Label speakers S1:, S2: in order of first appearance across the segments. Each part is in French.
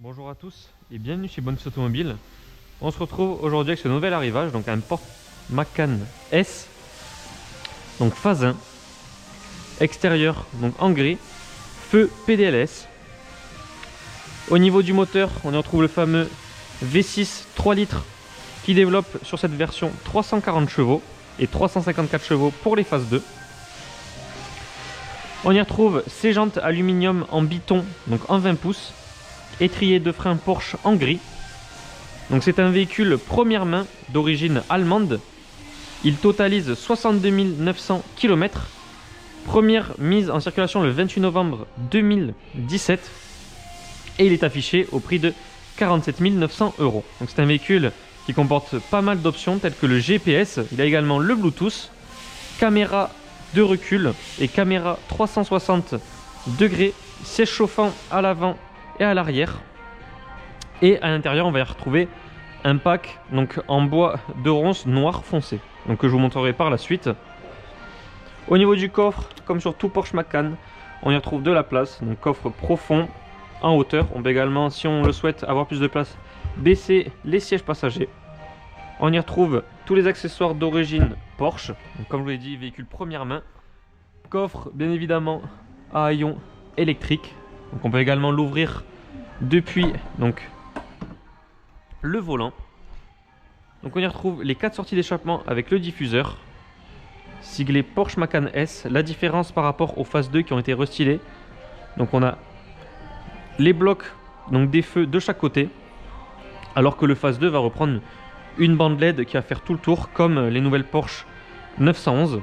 S1: Bonjour à tous et bienvenue chez Bonne Automobile. On se retrouve aujourd'hui avec ce nouvel arrivage, donc un Porsche Macan S, donc phase 1, extérieur donc en gris, feu PDLS. Au niveau du moteur, on y retrouve le fameux V6 3 litres qui développe sur cette version 340 chevaux et 354 chevaux pour les phases 2. On y retrouve ses jantes aluminium en biton, donc en 20 pouces, étrier de frein Porsche en gris. Donc c'est un véhicule première main d'origine allemande. Il totalise 62 900 km. Première mise en circulation le 28 novembre 2017. Et il est affiché au prix de 47 900 €. Donc c'est un véhicule qui comporte pas mal d'options telles que le GPS. Il a également le Bluetooth, caméra de recul et caméra 360 degrés, siège chauffant à l'avant et à l'arrière. Et à l'intérieur, on va y retrouver un pack donc en bois de ronce noir foncé, donc que je vous montrerai par la suite. Au niveau du coffre, comme sur tout Porsche Macan, on y retrouve de la place, donc coffre profond en hauteur. On peut également, si on le souhaite, avoir plus de place, baisser les sièges passagers. On y retrouve tous les accessoires d'origine Porsche, donc comme je vous l'ai dit, véhicule première main. Coffre bien évidemment à haillons électrique. Donc on peut également l'ouvrir depuis donc le volant. Donc on y retrouve les 4 sorties d'échappement avec le diffuseur siglé Porsche Macan S. La différence par rapport aux phases 2 qui ont été restylées, donc on a les blocs donc des feux de chaque côté, alors que le phase 2 va reprendre une bande LED qui va faire tout le tour comme les nouvelles Porsche 911.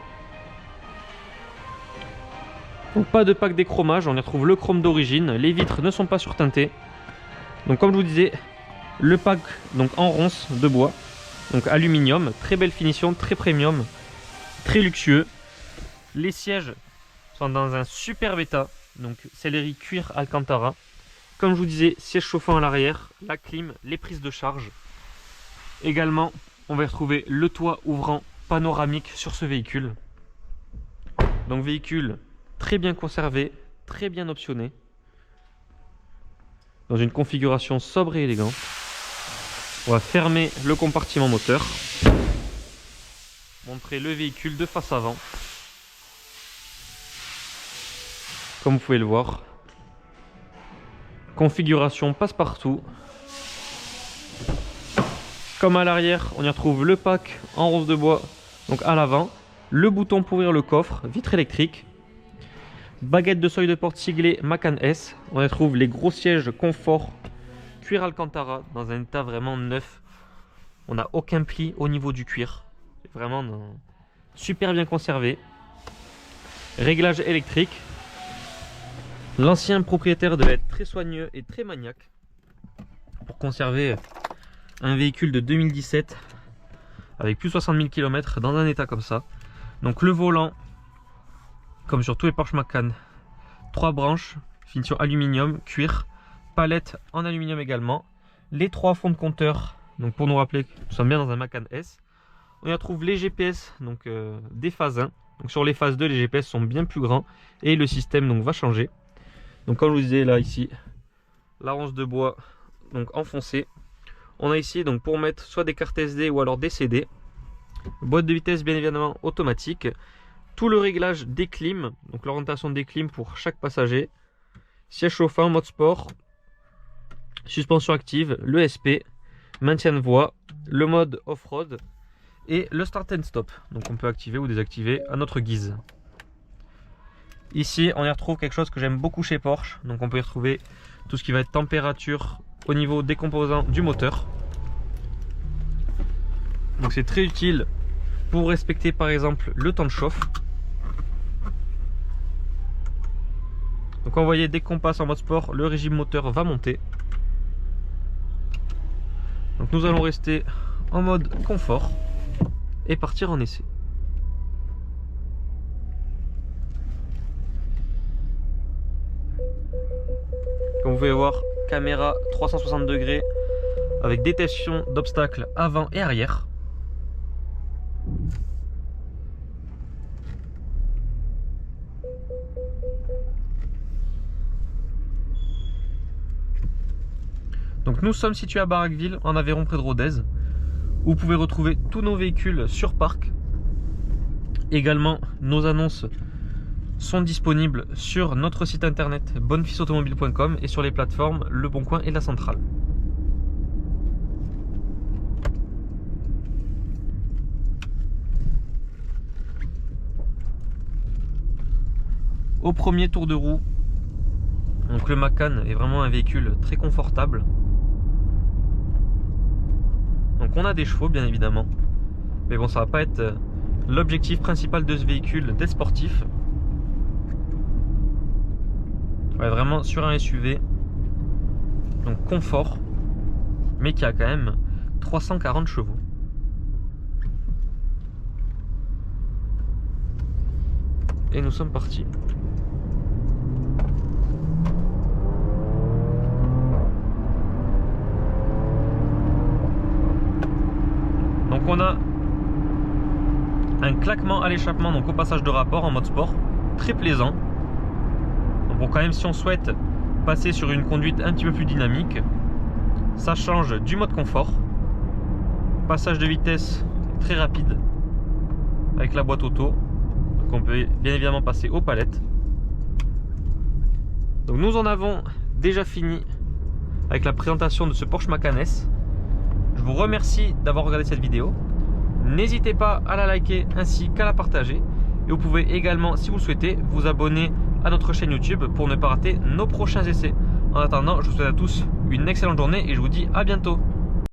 S1: Donc pas de pack d'échromage, on y retrouve le chrome d'origine, les vitres ne sont pas surteintées. Donc comme je vous disais, le pack donc en ronce de bois, donc aluminium, très belle finition, très premium, très luxueux. Les sièges sont dans un superbe état, donc sellerie cuir Alcantara. Comme je vous disais, siège chauffant à l'arrière, la clim, les prises de charge. Également, on va y retrouver le toit ouvrant panoramique sur ce véhicule. Donc véhicule très bien conservé, très bien optionné, dans une configuration sobre et élégante. On va fermer le compartiment moteur, montrer le véhicule de face avant. Comme vous pouvez le voir, configuration passe-partout. Comme à l'arrière, on y retrouve le pack en rose de bois, donc à l'avant, le bouton pour ouvrir le coffre, vitre électrique, baguette de seuil de porte siglée Macan S. On y trouve les gros sièges confort cuir Alcantara dans un état vraiment neuf. On n'a aucun pli au niveau du cuir. C'est vraiment super bien conservé. Réglage électrique. L'ancien propriétaire devait être très soigneux et très maniaque pour conserver un véhicule de 2017 avec plus de 60 000 km dans un état comme ça. Donc le volant, comme sur tous les Porsche Macan, 3 branches, finition aluminium, cuir, palette en aluminium également. Les 3 fonds de compteur, donc pour nous rappeler que nous sommes bien dans un Macan S. On y retrouve les GPS donc, des phases 1. Donc sur les phases 2, les GPS sont bien plus grands et le système donc, va changer. Donc comme je vous disais là ici, la ronce de bois donc enfoncée. On a ici donc pour mettre soit des cartes SD ou alors des CD. Boîte de vitesse bien évidemment automatique. Tout le réglage des clims, donc l'orientation des clims pour chaque passager. Siège chauffant, mode sport, suspension active, le SP, maintien de voie, le mode off-road et le start and stop. Donc on peut activer ou désactiver à notre guise. Ici on y retrouve quelque chose que j'aime beaucoup chez Porsche. Donc on peut y retrouver tout ce qui va être température au niveau des composants du moteur. Donc c'est très utile pour respecter par exemple le temps de chauffe. Donc on voyait dès qu'on passe en mode sport, le régime moteur va monter. Donc nous allons rester en mode confort et partir en essai. Comme vous pouvez voir, caméra 360 degrés avec détection d'obstacles avant et arrière. Donc nous sommes situés à Barraqueville, en Aveyron, près de Rodez. Vous pouvez retrouver tous nos véhicules sur parc. Également, nos annonces sont disponibles sur notre site internet bonnefilsautomobile.com et sur les plateformes Le Bon Coin et La Centrale. Au premier tour de roue, donc le Macan est vraiment un véhicule très confortable. Donc on a des chevaux bien évidemment, mais bon, ça va pas être l'objectif principal de ce véhicule d'être sportif. On est vraiment sur un SUV, donc confort, mais qui a quand même 340 chevaux. Et nous sommes partis. Donc on a un claquement à l'échappement, donc au passage de rapport en mode sport, très plaisant. Donc bon, quand même, si on souhaite passer sur une conduite un petit peu plus dynamique, ça change du mode confort. Passage de vitesse très rapide avec la boîte auto, donc on peut bien évidemment passer aux palettes. Donc nous en avons déjà fini avec la présentation de ce Porsche Macan S. Je vous remercie d'avoir regardé cette vidéo. N'hésitez pas à la liker ainsi qu'à la partager. Et vous pouvez également, si vous le souhaitez, vous abonner à notre chaîne YouTube pour ne pas rater nos prochains essais. En attendant, je vous souhaite à tous une excellente journée et je vous dis à bientôt.